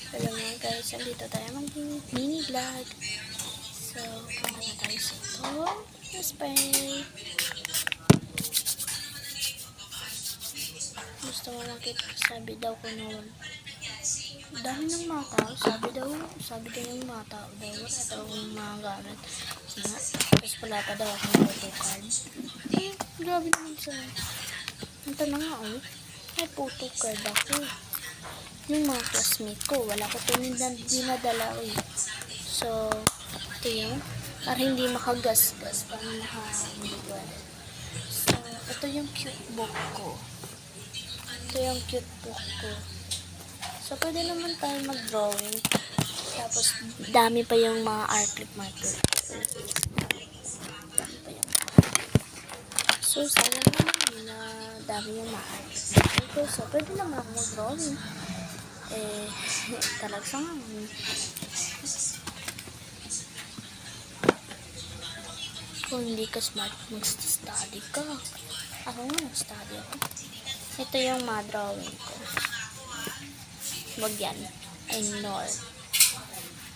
Hello mga guys, andito tayo mag-mini vlog. So, punta na tayo sa ito. Spray. Gusto mo makita, sabi daw ko noon. Dami ng mga tao, sabi daw yung mga tao daw, wala daw yung mga gamit. Tapos wala pa daw akong photo card. Grabe naman siya. Ito na nga may photo card ako. Yung mga classmate ko, wala ko dinadala So, ito yung, para hindi makagasgas, para naka-individual. So, ito yung cute book ko. So, pwede naman tayo mag-drawing. Tapos, dami pa yung mga acrylic marker. Dami pa yung So, sayang naman na dami yung mga acrylic marker. So, pwede naman ako mag-drawing. Talagang kung hindi ka smart, mag-study ka. Ako nga, study ako. Ito yung mga drawing ko. Wag yan. Ignore.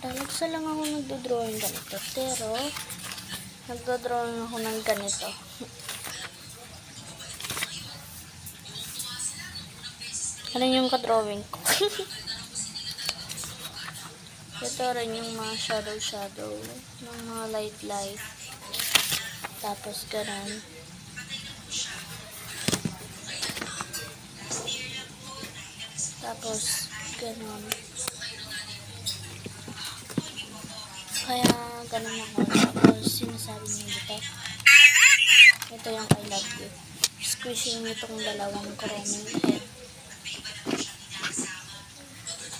Talagsa lang ako nagdo-drawing ganito. Pero, nagdo-drawing ako ng ganito. Ano yung ka-drawing ko? Ito rin yung mga shadow ng mga light. Tapos ganun. Kaya ganun ako. Tapos sinasabi niyo dito. Ito yung I love you. Squishing itong dalawang chroming head.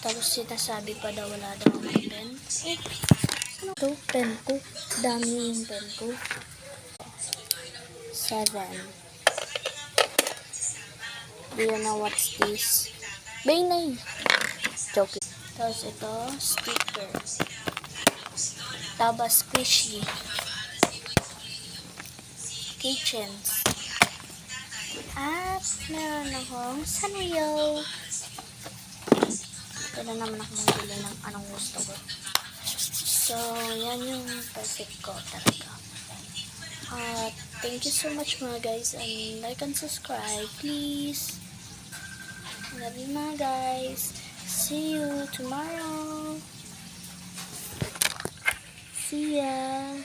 Tapos sinasabi pa daw wala daw ng pen. Ano to? Pen ko. Dami yung pen ko. 7. Do you know what's this? Bainay. Joking. Tapos ito, sticker. Tapos squishy. Kitchens. At meron akong Sanrio. Pwede naman akong bili ng anong gusto ko. So, yan yung perfect ko talaga. Thank you so much mga guys, and like and subscribe please. Love you mga guys. See you tomorrow. See ya.